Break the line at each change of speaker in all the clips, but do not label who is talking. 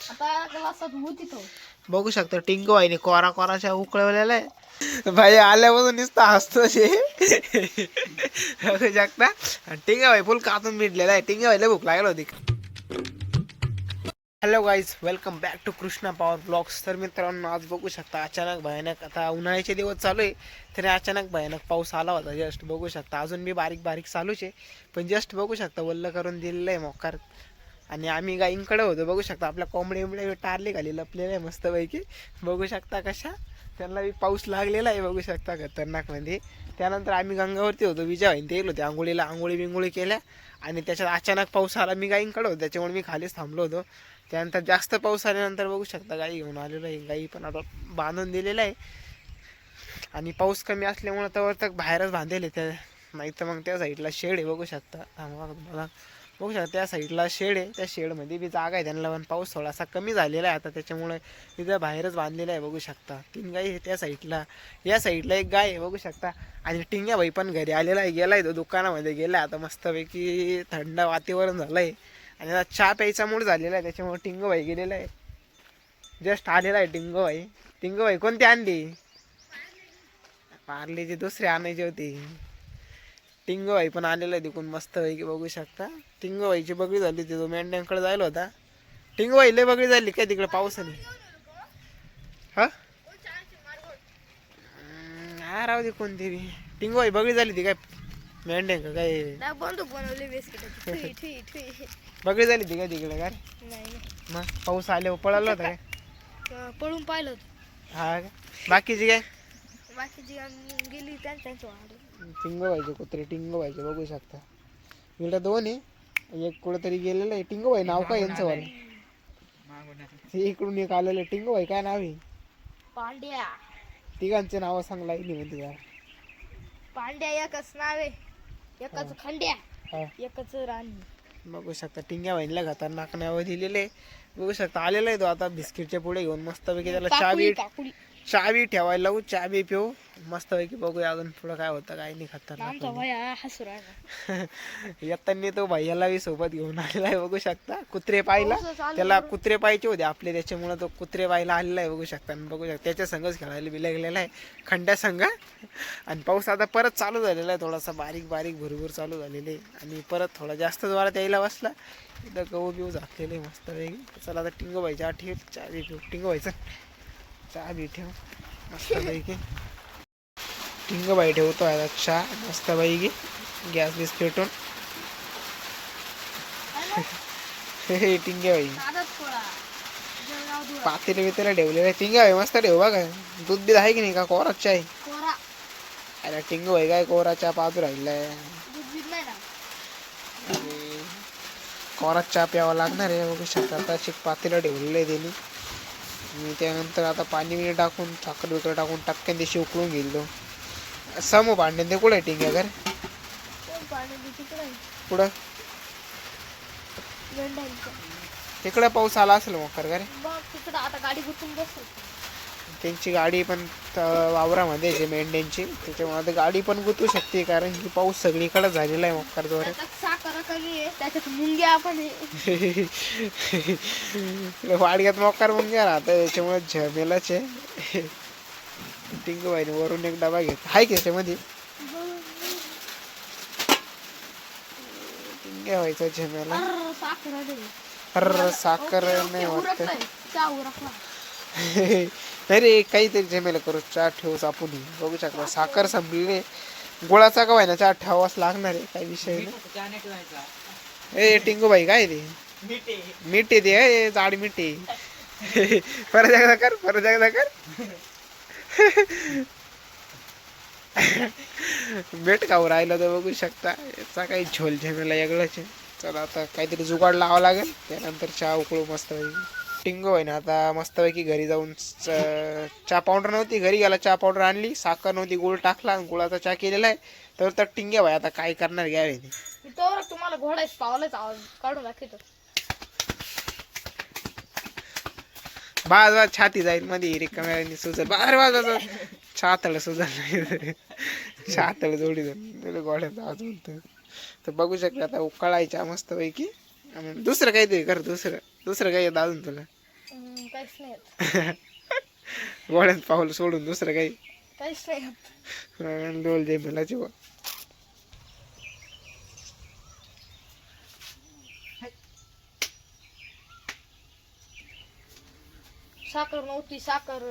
आता ग्लासात होती तो
बघू शकता टिंगू बाईने कोरा कोराच्या उकळवलेला आहे. भाई आल्यापासून नुसतं हसतो शे. बघू शकता टिंगा भाई फुल कातून मिटलेला आहे. टिंगा भाईला भूक लागली होती. Hello guys, welcome back to Krishna power blogs. तर मित्रांनो, आज बघू शकता अचानक भयानक, आता उन्हाळ्याचे दिवस चालू आहे तरी अचानक भयानक पाऊस आला होता. जस्ट बघू शकता अजून मी बारीक बारीक चालूच आहे, पण जस्ट बघू शकता वल्ल करून दिलेलं आहे मोकार. आणि आम्ही गाईंकडे होतो. बघू शकता आपल्या कोंबडे बिंबडे टारले खाली लपलेले आहे मस्तपैकी. बघू शकता कशा त्यांना पाऊस लागलेला आहे. बघू शकता खतरनाकमध्ये. त्यानंतर आम्ही गंगावरती होतो, विजय वाईन ते येईल होते आंघोळीला. आंघोळी बिंगोळी केल्या आणि त्याच्यात अचानक पाऊस आला. मी गाईंकडे होतो त्याच्यामुळे मी खालीच थांबलो होतो. त्यानंतर जास्त पाऊस आल्यानंतर बघू शकता गाई घेऊन आलेलो आहे. गाई पण आता बांधून दिलेलं आहे आणि पाऊस कमी असल्यामुळं तर बाहेरच बांधेल त्या, नाही तर मग त्या साईडला शेड आहे. बघू शकता बघा, बघू शकता त्या साईडला शेड आहे. त्या शेडमध्ये बी जागा आहे त्यांना, पण पाऊस थोडासा कमी झालेला आहे आता, त्याच्यामुळे तिथं बाहेरच बांधलेलं आहे. बघू शकता 3 गाई आहे त्या साईडला, या साईडला 1 गाय आहे. बघू शकता. आणि टिंग्या भाई पण घरी आलेला आहे, गेला आहे तो दुकानामध्ये गेला. आता मस्तपैकी थंड वातावरण झालं आहे आणि आता चहा प्यायचा मूड झालेला आहे, त्याच्यामुळे टिंगू भाई गेलेला आहे. जस्ट आलेला आहे टिंगू भाई. टिंगू भाई कोणती आणली? पार्लेची दुसरी आणायची होती. टिंगू भाई पण आलेला आहे तिकून मस्त पैकी. बघू शकता टिंगू भाईची बगडी झाली होती, तो मेंढ्यांकडे जायला होता. टिंगू भाई लय बगडी झाली काय तिकडे पावसाने? हा राहू दे कोणती बी. टिंगू भाई बगडी झाली ती काय मेंढ्यां का काय बगडी झाली ती काय तिकडे काय? मग पाऊस आल्यावर पळाला होता काय?
पळून पाहिलं
हा का? बाकीची काय?
बाकीची गेली त्यांच्या
टिंगू व्हायचे कुत्रे, टिंगू व्हायचे. बघू शकता इकडे 2 आहे, एक कुठेतरी गेलेलं आहे. टिंगू भाई नाव काय यांचं वालं? इकडून एक आलेलं आहे. टिंगू भाई काय नाव आहे?
पांड्या.
तिघांचे नाव सांग लागली म्हणते जरा.
पांड्या एकच नाव आहे, एकच खंड्या, एकच राणी.
बघू शकता टिंग्या बहिणीला खतरनाक नाव दिलेले. बघू शकता आलेला आहे तो आता बिस्किटच्या पुढे घेऊन मस्तपैकी. त्याला चावी ठेवायला लावू, चावी पिऊ मस्तपैकी. बघूया अजून पुढं काय होतं काय नाही. खतरनाक येताना तो भैयाला बी सोबत घेऊन आलेला आहे. बघू शकता कुत्रे पाहिला, त्याला कुत्रे पाहिजे होते आपले, त्याच्यामुळे तो कुत्रे पाहायला आलेला आहे. बघू शकता. बघू शकता त्याच्या संघच खेळायला बी लागलेला आहे, खंड्या संघ. आणि पाऊस आता परत चालू झालेला आहे, थोडासा बारीक बारीक भुरभुर चालू झालेले आहे. आणि परत थोडा जास्त जोरात यायला बसला. इथं गहू बिऊ झाकलेले आहे मस्तपैकी. चला आता टिंगू व्हायच्या आठी चावी पिऊ. टिंगू व्हायचं चहा बी ठेव मस्तपैकी. टिंगू बाई ठेवतो आता चहा मस्तपैकी, गॅस बीस पेटून. टिंगे बाई पातेले बितेला ठेवलेले. टिंगे बाई मस्त ठेव बघा. दूध बीध आहे की नाही का? कोरा चहा आहे. अरे टिंगू भाई काय कोरा चहा पाहतो राहिलाय. कोरा चहा प्यावा लागणार आहे. बघू शकता आता पातेला ठेवलेलं आहे त्यांनी. मी त्यानंतर आता पाणी बिणी टाकून साखर बिकर टाकून टक्क्यान दिवशी उकळून घेईल तो. समो भांडण ते कुठं आहे टिंग्या घर? कुठं? तिकडे पाऊस आला असेल मग कर.
आता गाडी गुतून बस.
त्यांची गाडी पण वावरामध्ये आहे मेंढ्यांची, त्याच्यामुळे आता गाडी पण गुतू शकते, कारण की पाऊस सगळीकडे झालेला आहे मोक्कारद्वारे.
त्याच्यात मुंग्या पण
वाडग्यात मोकार मुंग्या राहतात, त्याच्यामुळे झमेलाच आहे. टिंगू बाईने वरून एक डबा घेत आहे की त्याच्यामध्ये टिंग्या व्हायचा झमेला. अरे साखर नाही वाटत नाही रे, काहीतरी झमेला करू. चहा ठेवू आपण. बघू शकता साखर संपली, गुळाचा का व्हायना चहा ठेवावाच लागणार आहे, काही विषय नाही. ए टिंगू बाई काय ते मीठ आहे ते, जाड मीठ आहे. परत एकदा कर, परत एकदा कर. मीठ खाऊ राहिलं तर बघू शकता याचा काही झोल झमेला वेगळाच आहे. चला आता काहीतरी जुगाड लावावं लागेल, त्यानंतर चहा उकळू मस्त. टिंगू आहे ना आता मस्तपैकी घरी जाऊन चहा पावडर नव्हती, घरी गेला चहा पावडर आणली, साखर नव्हती, गुळ टाकला, गुळाचा चहा केलेला आहे. तर टिंग्या भाई आता काय करणार घ्यावे
तुम्हाला घोडाच पावलंच काढून दाखवतो.
बाज बाज छाती जाईल मध्ये रिकाम्या सुजल बाहेर वाजत छातळ सुजल नाही, छातळ जोडी जाईल गोड्याचा आवाज म्हणतो. तर बघू शकता आता उकळायच्या मस्तपैकी. दुसरं काहीतरी कर, दुसरं काही येत अजून तुला?
काहीच नाही येत.
गोळ्यात पाऊल सोडून दुसरं काही
काहीच नाही येत.
डोल दे मेलाची बा.
साखर नव्हती, साखर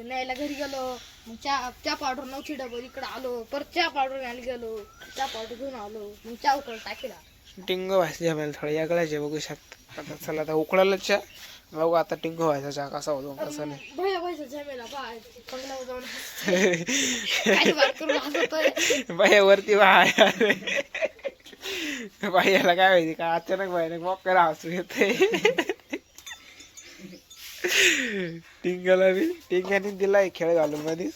न्यायला घरी गेलो. मग चहा पावडर नव्हती, डबल इकडे आलो. परत चहा पावडर न्यायला गेलो, चहा पावडर घेऊन आलो. मग चहा उकळ टाकला.
टिंग व्हायचं जमेल थोडं या गळ्याचे बघू शकता. आता चला आता उकळायला चहा बघू आता टिंग व्हायचा चहा कसा होतो कसा नाही.
भैया जमेला बाय बंगल्यावर जाऊन काही बार करून हसतोय.
बाया वरती बाय बायाला काय माहिती का अचानक बाईने मोकर हसू येते. टिंगला बी टिंगाने दिलाय खेळ घालून मध्ये.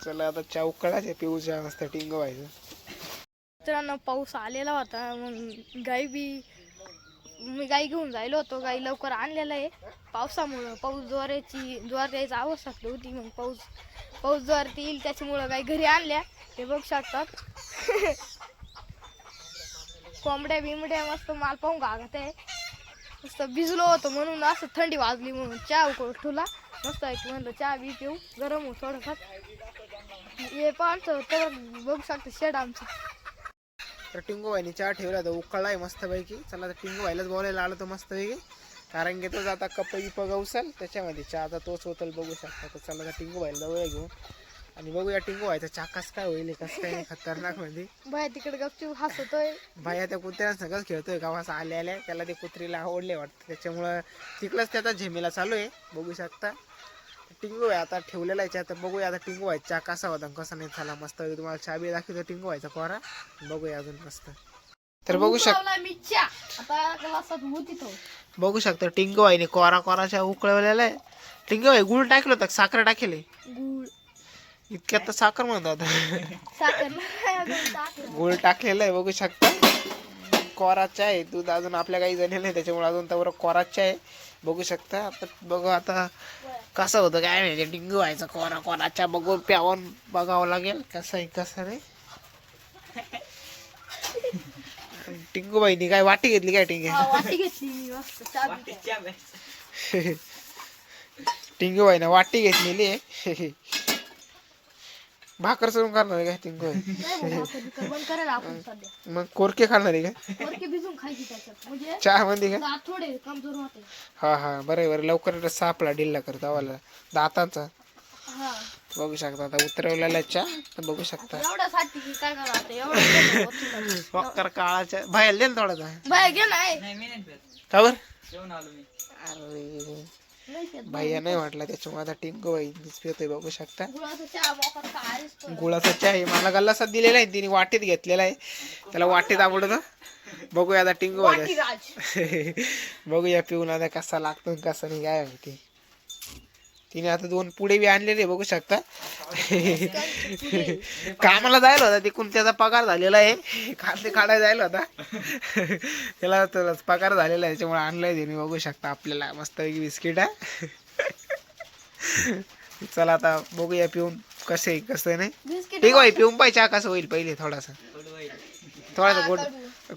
चला आता चहा उकळायचे पिऊ चहा मस्त टिंग व्हायचं.
मित्रांनो पाऊस आलेला होता. मग मी गाई घेऊन जायलो होतो. गाई लवकर आणलेला आहे पावसामुळं. पाऊस जोर यायची अवस्था होती. मग पाऊस जोरात येईल त्याच्यामुळं गाई घरी आणल्या. ते बघू शकतात. कोंबड्या बिंबड्या मस्त माल पाहून गागत आहे. मस्त भिजलो होतो म्हणून असं थंडी वाजली म्हणून चहा उकळून ठेवला. मस्त आहे म्हणलं चहा बी पिऊ गरम हो थोडंफार. हे पाहतो तर बघू शकता शेड आमचं.
तर टिंगू व्हायनी चहा ठेवला तर उकळलाय मस्त पैकी. चला तर टिंगू व्हायलाच बोलायला आलो तर मस्त पैकी. कारण की तोच आता कप गवसल त्याच्यामध्ये चहा आता तोच होतल बघू शकता. तर चला तर टिंगू व्हायला जाऊया घेऊन आणि बघूया टिंगू व्हायचा चहा कसं काय होईल कसं काय नाही खतरनाक मध्ये.
बाया तिकडे गपचूप हसतोय.
बाया त्या कुत्र्यांसंगच खेळतोय गावास आल्या त्याला ते कुत्रीला आवडले वाटतं त्याच्यामुळं तिकडंच त्याचा झेमेला चालू आहे बघू शकता. टिंगू आहे आता ठेवलेला आहे चहा. तर बघूया आता टिंगू व्हायचा चहा कसा होता कसा नाही. झाला मस्त तुम्हाला चहा बी दाखवतो टिंगू व्हायचा कोरा बघूया अजून मस्त. तर बघू बघू शकता टिंगू व्हायने कोरा चहा उकळवलेला आहे. टिंगू व्हाय गुळ टाकलं होतं साखर टाकेल
गुळ
इतक्यात तर साखर म्हणतात.
साखर
गुळ टाकलेला आहे बघू शकता. कोराचा आहे दूध अजून आपल्या काही झालेलं नाही त्याच्यामुळे अजून तर कोराचा आहे बघू शकता. आता बघू आता कसं होतं काय माहिती. टिंगू व्हायचा कोराच्या बघून प्यावून बघावं लागेल कसं आहे कसं नाही. टिंगू बाईनी काय वाटी घेतली काय टिंगे.
वाटी घेतली मी मस्त चहा.
टिंगू बाईने वाटी घेतलेली आहे. भाकर सोडून करणार आहे काय टिंगू बाई.
बंद करायला आपण सध्या.
मग कोरके खाणार आहे काय
कोरके भिजून खायची त्याच्यात म्हणजे
चहा मध्ये का.
दात थोडे कमजोर होते.
हा बरं लवकर सापला डिल्ला करतो आवाला दातांचा.
हा
बघू शकता आता उतरवलेला चहा तर बघू शकता.
एवढ्यासाठी की काय करा आता एवढं
वक्कर काळाच्या बाहेर दे ना थोडासा.
बाया घे नाही
का बर अरे भैया नाही वाटला त्याच्यामुळे आता टिंगू बाई पितोय बघू शकता. गुळाचा चहा आहे मला गल्लासात दिलेला आहे तिने वाटीत घेतलेला आहे त्याला वाटीत आवडतं. बघूया आता टिंगू बाई बघूया पिऊन आता कसा लागतो कसा नाही काय माहिती. तिने आता 2 पुढे बी आणलेले बघू शकता. कामाला जायला होता तिकून त्याचा पगार झालेला आहे. कांदे काढायला जायला होता त्याला पगार झालेला आहे त्याच्यामुळे आणलाय तिने बघू शकता आपल्याला मस्त बिस्किट आहे. चला आता बघूया पिऊन कसं आहे कसं नाही. ठीक आहे पिऊन पाहिजे चहा कसं होईल पहिले थोडासा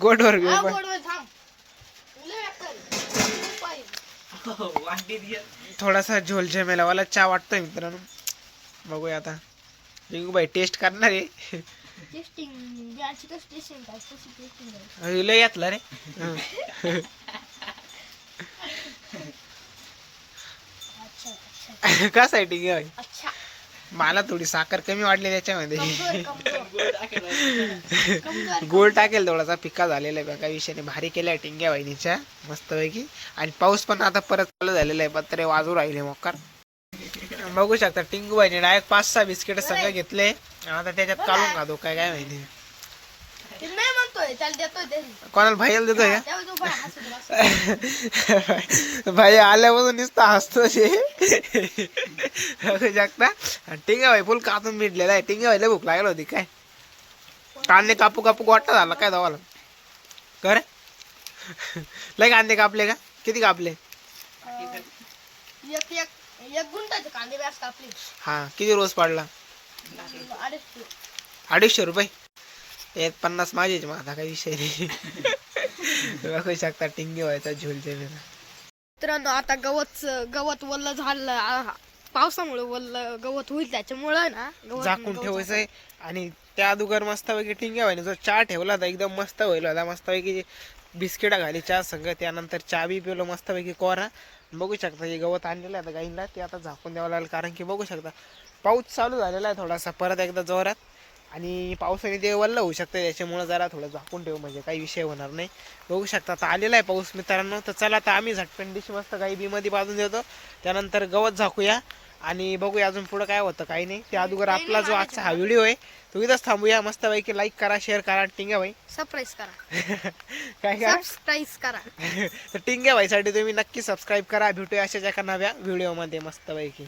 गोडवर घेऊ थोडासा झोल झमेला वाला चहा वाटतोय मित्रांनो. बघूया आता टिंगू बाई टेस्ट करणार आहे. लय यातला रे. कसा आहे टिंगू बाई. मला थोडी साखर कमी वाटली त्याच्यामध्ये. गोळ टाकेल थोडासा फिक्का झालेला आहे काही विषयाने. भारी केलाय टिंग्या वाहिनीच्या मस्त पैकी. आणि पाऊस पण आता परत चालू झालेला आहे पत्रे वाजू राहिले मोकार. बघू शकता टिंगू बाईने डायरेक्ट 5-6 बिस्किट सगळे घेतले आता त्याच्यात काढून खातो काय काय माहिती. कोणाला भाईला देतोय भाई आल्यापासून नुसतं हसतो बघू शकता. टिंगा भाई फुल कापून मिटलेला आहे. टिंगा भाईला भूक लागली होती काय कांदे कापू गोठा झाला काय धावाला कर. लय कांदे कापले का किती कापले. हा किती रोज पाडला. 250 रुपये. 50 माझेच मग आता काही विषय नाही. बघू शकता टिंगे व्हायचा झोलचे.
मित्रांनो आता गवत वल्ल झालं पावसामुळे वल्ल गवत होईल त्याच्यामुळं ना
झाकून ठेवायचंय. आणि त्या अगोदर मस्तपैकी टिंग्या व्हायला जो चहा ठेवला होता एकदम मस्त होईल होता. मस्तपैकी बिस्किटा घाली चहा संग, त्यानंतर चहा बी पिलो मस्तपैकी कोरा. बघू शकता हे गवत आणलेलं आहे आता गाईला, ते आता झाकून द्यावं लागेल. कारण की बघू शकता पाऊस चालू झालेला आहे थोडासा परत एकदा जोरात, आणि पावसाने ते वल्ल होऊ शकतं. त्याच्यामुळं जरा थोडं झाकून ठेवू म्हणजे काही विषय होणार नाही. बघू शकता आता आलेला आहे पाऊस मित्रांनो. तर चला आता आम्ही झटपट डिश मस्त गाई बीमध्ये बांधून देतो, त्यानंतर गवत झाकूया आणि बघूया अजून पुढं काय होतं काही नाही. त्या अगोदर आपला जो आजचा हा व्हिडिओ आहे तो इथंच थांबूया. मस्तपैकी लाईक करा, शेअर करा. टिंग्या भाई
सबस्क्राईब करा.
काय करा,
सबस्क्राईब करा.
तर टिंग्या भाईसाठी तुम्ही नक्की सबस्क्राईब करा. भेटूया अशाच एका नव्या व्हिडिओमध्ये मस्तपैकी.